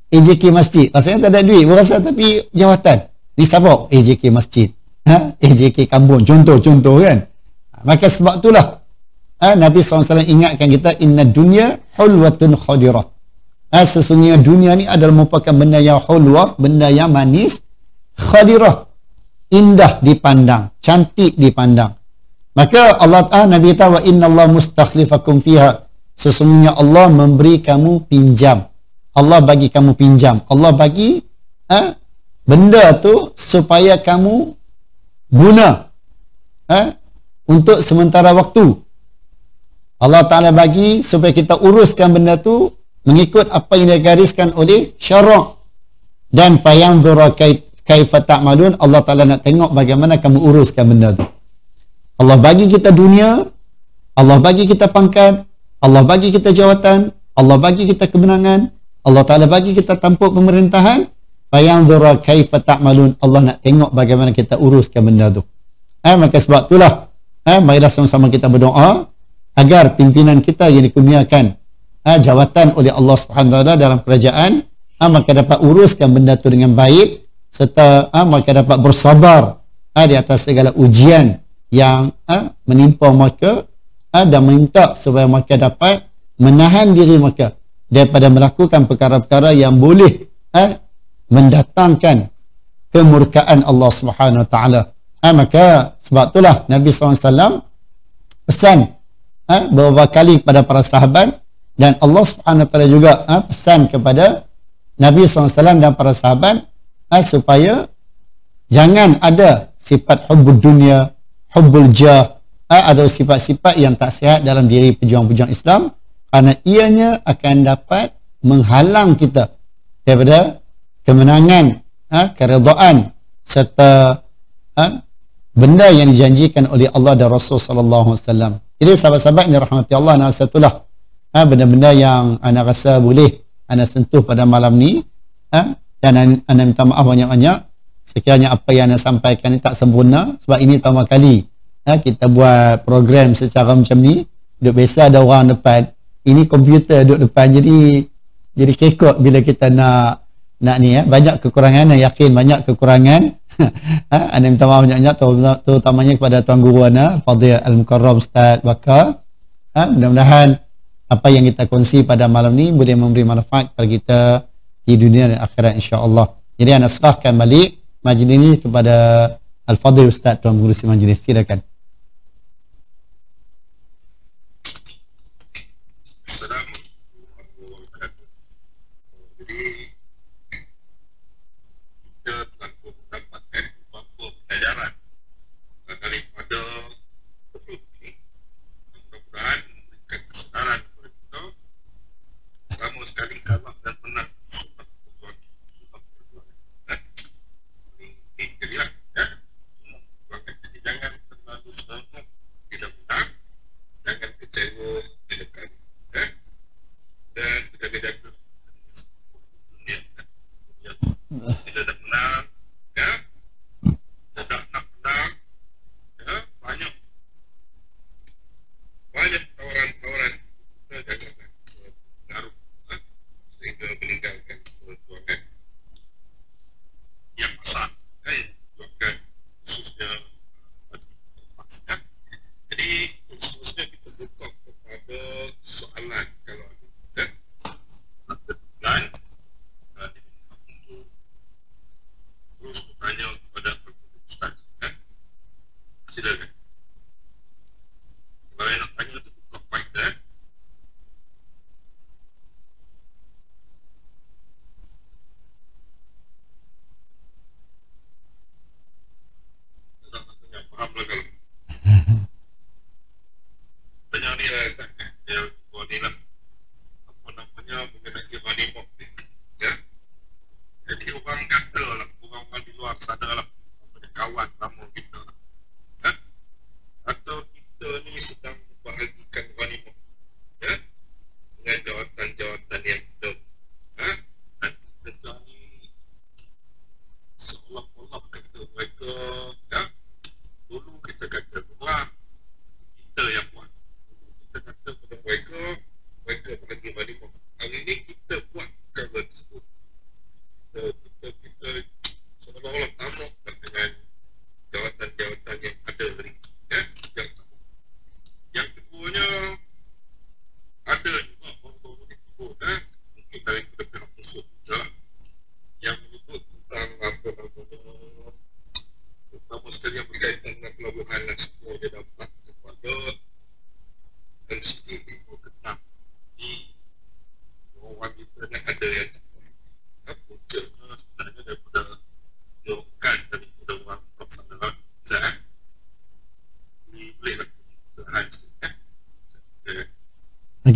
AJK Masjid. Rasanya tak ada duit pun rasa, tapi jawatan. Di Sabah AJK Masjid. AJK Kampung. Contoh-contoh kan. Maka sebab itulah Nabi SAW ingatkan kita inna dunya hulwatun khadirah. Sesungguhnya dunia ni adalah merupakan benda yang hulwah, benda yang manis, khadirah, indah dipandang, cantik dipandang. Maka Nabi kata wa inna Allah mustakhlifakum fiha. Sesungguhnya Allah memberi kamu pinjam. Allah bagi kamu pinjam. Allah bagi benda tu supaya kamu guna untuk sementara waktu. Allah Ta'ala bagi supaya kita uruskan benda tu mengikut apa yang digariskan oleh syarak. Dan fayanzura kaifa ta'malun. Allah Ta'ala nak tengok bagaimana kamu uruskan benda tu. Allah bagi kita dunia, Allah bagi kita pangkat, Allah bagi kita jawatan, Allah bagi kita kemenangan, Allah Ta'ala bagi kita tampuk pemerintahan. Fayanzura kaifa ta'malun. Allah nak tengok bagaimana kita uruskan benda tu. Maka sebab itulah marilah sama-sama kita berdoa agar pimpinan kita yang dikurniakan jawatan oleh Allah Subhanahu Wa Taala dalam kerajaan, maka dapat uruskan benda tu dengan baik, serta maka dapat bersabar di atas segala ujian yang menimpa mereka, dan minta supaya mereka dapat menahan diri mereka daripada melakukan perkara-perkara yang boleh mendatangkan kemurkaan Allah Subhanahu Wa Taala. Maka sebab itulah Nabi SAW pesan beberapa kali kepada para sahabat, dan Allah Subhanahu Wa Taala juga pesan kepada Nabi SAW dan para sahabat supaya jangan ada sifat hubbud dunia, hubbul jah, atau sifat-sifat yang tak sihat dalam diri pejuang-pejuang Islam, kerana ianya akan dapat menghalang kita daripada kemenangan, keredaan, serta benda yang dijanjikan oleh Allah dan Rasul sallallahu alaihi wasallam. Jadi sahabat-sahabat yang dirahmati Allah, nak satulah benda-benda yang anda rasa boleh anda sentuh pada malam ni, dan anda minta maaf banyak-banyak sekiranya apa yang anda sampaikan ni tak sempurna, sebab ini pertama kali kita buat program secara macam ni. Duduk biasa ada orang depan, ini komputer duduk depan, jadi kekok bila kita nak ni. Banyak kekurangan, saya yakin banyak kekurangan. Anda minta maaf banyak-banyak, terutamanya kepada Tuan Guru Ana Fadil Al-Mukarram Ustaz Bakar. Mudah-mudahan apa yang kita kongsi pada malam ni boleh memberi manfaat kepada kita di dunia dan akhirat, insya-Allah. Jadi anda serahkan balik majlis ini kepada Al-Fadil Ustaz Tuan Guru si majlis. Silakan.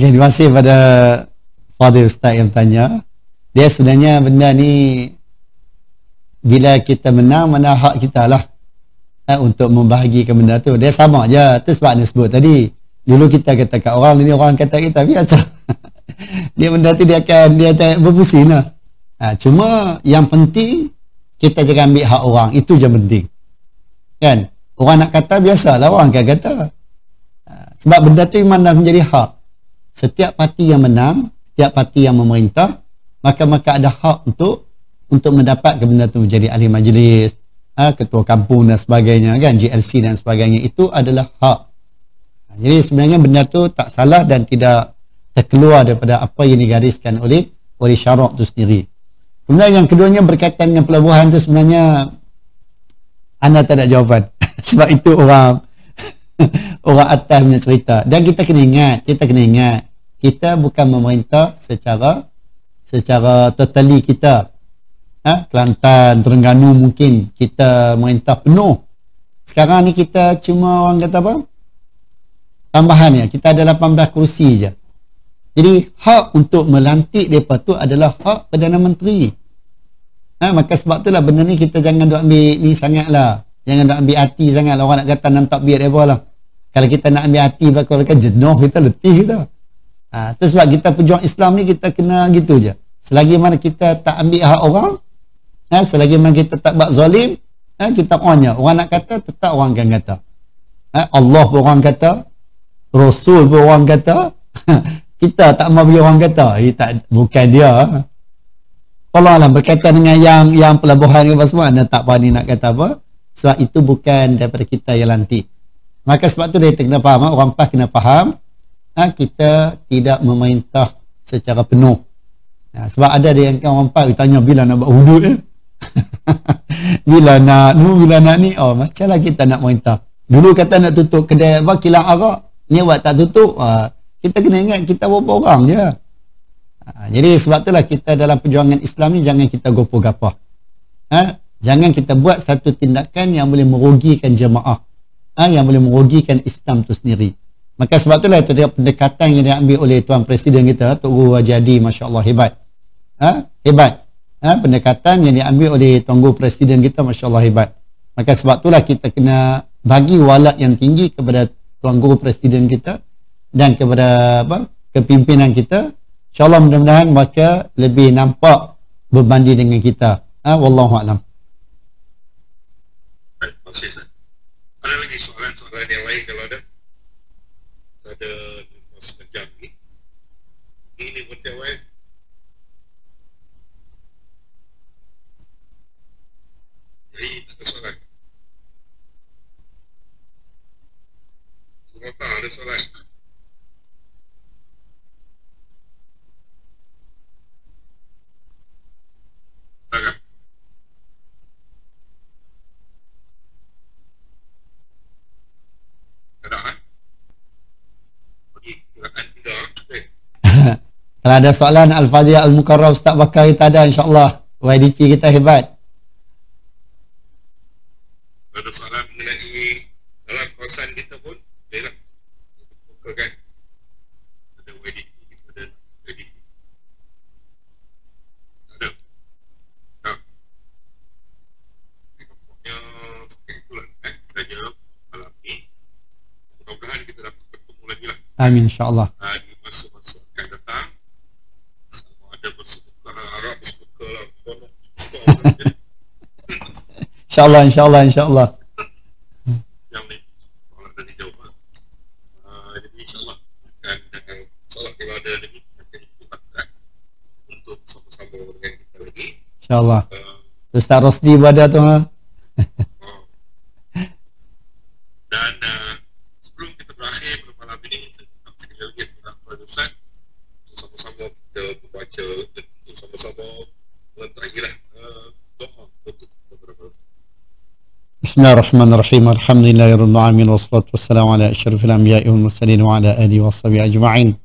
Okey, terima kasih pada Fadil Ustaz yang tanya. Dia sebenarnya benda ni bila kita menang, mana hak kita lah untuk membahagikan benda tu. Dia sama je. Tu sebab dia sebut tadi. Dulu kita kata kat orang, ni orang kata kita biasa. Dia benda tu dia akan berpusing lah. Cuma yang penting kita jangan ambil hak orang. Itu je penting. Kan? Orang nak kata biasalah orang akan kata. Sebab benda tu memang dah menjadi hak. Setiap parti yang menang, setiap parti yang memerintah, maka ada hak untuk mendapat benda tu menjadi ahli majlis, ketua kampung dan sebagainya, kan, GLC dan sebagainya. Itu adalah hak. Jadi sebenarnya benda tu tak salah dan tidak terkeluar daripada apa yang digariskan oleh syarak tu sendiri. Kemudian yang keduanya berkaitan dengan pelabuhan tu, sebenarnya anda tak ada jawapan. Sebab itu orang atas punya cerita. Dan kita kena ingat, kita bukan memerintah secara totally kita. Kelantan, Terengganu mungkin kita merintah penuh. Sekarang ni kita cuma orang kata apa? Tambahan ya, kita ada 18 kursi je. Jadi hak untuk melantik mereka tu adalah hak Perdana Menteri. Maka sebab itulah benda ni kita jangan duk ambil ni sangat lah. Jangan duk ambil hati sangat lah. Orang nak kata nantak biar mereka lah. Kalau kita nak ambil hati, bakal jenuh kita, letih kita. Itu sebab kita pejuang Islam ni kita kena gitu je. Selagi mana kita tak ambil hak orang, selagi mana kita tak buat zalim, kita onnya. Orang nak kata, tetap orang akan kata. Allah pun orang kata, Rasul pun orang kata, kita tak mau beli orang kata. Bukan dia. Allah lah berkaitan dengan yang pelabuhan apa semua, anda tak berani nak kata apa. Sebab itu bukan daripada kita yang lantik. Maka sebab tu dia kena faham, orang PAS kena faham, kita tidak memerintah secara penuh. Sebab ada dia yang orang PAS tanya bila nak buat hudud bila nak ni, macam lah kita nak merintah. Dulu kata nak tutup kedai kilang arak, ni buat tak tutup. Kita kena ingat kita berapa orang je. Jadi sebab itulah kita dalam perjuangan Islam ni jangan kita gopoh-gapah. Jangan kita buat satu tindakan yang boleh merugikan jemaah, yang boleh merugikan Islam tu sendiri. Maka sebab itulah itu dia pendekatan yang diambil oleh Tuan Presiden kita, Tok Guru Haji Hadi, Masya Allah, hebat. Hebat. Pendekatan yang diambil oleh Tuan Guru Presiden kita, Masya Allah, hebat. Maka sebab itulah kita kena bagi walat yang tinggi kepada Tuan Guru Presiden kita dan kepada kepimpinan kita. InsyaAllah mudah-mudahan maka lebih nampak berbanding dengan kita. Wallahu'alam. Terima kasih, Ustaz. Ada lagi soalan-soalan yang lain kalau ada? Ada sekejap ni. Ini betul awal. Jadi tak ada soalan. Kenapa ada soalan? Tak. Kalau ada soalan Al-Fadhil Al-Mukarram Ustaz Bakar kita ada, insyaAllah. YDP kita hebat. Ada soalan mengenai dalam kawasan kita pun bolehlah kita bukakan ada YDP, ada YDP. Ada. Tak. Nampaknya seperti itulah saja malam ni. Mudah-mudahan kita dapat bertemu lagi lah. Amin, insyaAllah. Di masa-masa akan datang. Sama ada bersebuka Arab, bersebuka lah. InsyaAllah, insyaAllah, insyaAllah. Yang ni soalan dah dijawab. Jadi insyaAllah akan insyaAllah kalau ada lagi akan ikut untuk sama-sama dengan kita lagi. InsyaAllah. Ustaz Rosdi pada tu Dan sebelum kita berakhir pada malam ini, saya sekali lagi kepada Ustaz untuk sama-sama kita membaca, untuk sama-sama mengetahilah doa untuk beberapa. Bismillahirrahmanirrahim. Alhamdulillahirabbil alamin wassalatu wassalamu ala asyrafil anbiya'i wal mursalin wa ala alihi washabihi ajma'in.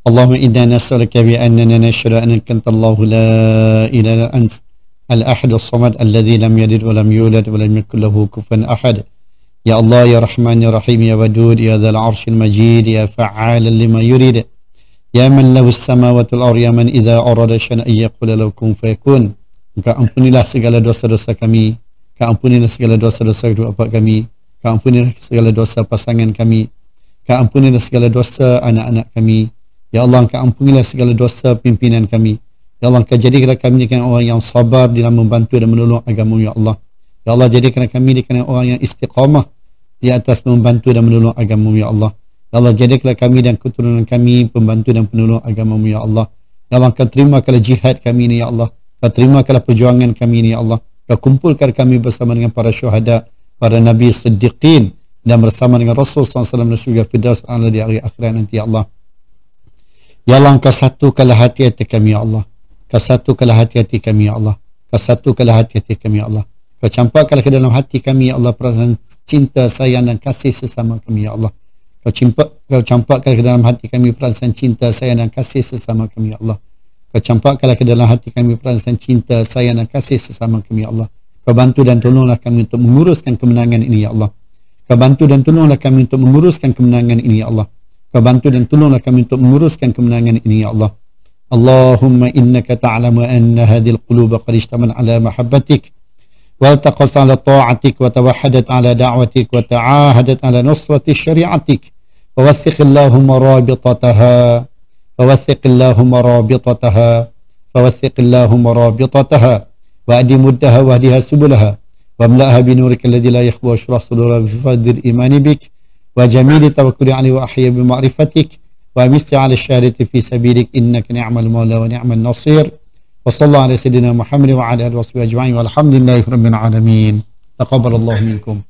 Allahumma inna nas'aluka bi annana nashhadu annaka antallahu la ilaha illa anta al-ahad as-samad alladhi lam yalid wa lam yulad wa lam yakul lahu kufuwan ahad. Ya Allah, ya Rahman, ya Rahim, ya Wadud, ya Dzal Arsyil Majid, ya Fa'alan lima yurid. Ya man lahu as-samawati wal ardi, ya man idza arada syai'an yaqulu lahu kun fayakun. Engkau ampunilah segala dosa-dosa kami, Kau ampunilah segala dosa-dosa kedua bapa kami, Kau ampunilah segala dosa pasangan kami, Kau ampunilah segala dosa anak-anak kami. Ya Allah, Kau ampunilah segala dosa pimpinan kami. Ya Allah, Kau jadikanlah kami dengan orang yang sabar dalam membantu dan menolong agama-Mu, ya Allah. Ya Allah, jadikanlah kami dengan orang yang istiqamah di atas membantu dan menolong agama-Mu, ya Allah. Ya Allah, jadikanlah kami dan keturunan kami pembantu dan penolong agama-Mu, ya Allah. Ya Allah, Kau terimakanlah jihad kami ini, ya Allah. Kau terimakanlah perjuangan kami ini, ya Allah. Kau kumpulkan kami bersama dengan para syuhada, para nabi siddiqin, dan bersama dengan Rasul SAW dan surga Firdaus a'la di hari akhirat nanti, ya Allah. Ya Allah, Kau satukanlah hati-hati kami, ya Allah. Kau satukanlah hati-hati kami, ya Allah. Kau satukanlah hati-hati kami, ya Allah. Kau campakkanlah ke dalam hati kami, ya Allah, perasaan cinta, sayang dan kasih sesama kami, ya Allah. Kau campakkanlah ke dalam hati kami perasaan cinta, sayang dan kasih sesama kami, ya Allah. Kau campakkanlah ke dalam hati kami perasaan cinta, sayang dan kasih sesama kami, ya Allah. Kau bantu dan tolonglah kami untuk menguruskan kemenangan ini, ya Allah. Kau bantu dan tolonglah kami untuk menguruskan kemenangan ini, ya Allah. Kau bantu dan tolonglah kami untuk menguruskan kemenangan ini, ya Allah. Allahumma innaka ta'lamu anna hadhihi al-quluba qad ijtama'at ala mahabbatik wa taqas ala ta'atik wa tawahhadat ala da'watik wa ta'ahadat ala nusrati syari'atik. فوثق اللهم رابطتها فوثق اللهم رابطتها فوثق اللهم رابطتها وأدي مدها واهدها سبلها واملأها بنورك الذي لا يخبو واشرح صدورها بفضل الإيمان بك وجميل التوكل عليه وأحيا بمعرفتك وأمست على الشهادة في سبيلك إنك نعم المولى ونعم النصير وصلى الله على سيدنا محمد وعلى آله وصحبه أجمعين والحمد لله رب العالمين. تقبل الله منكم.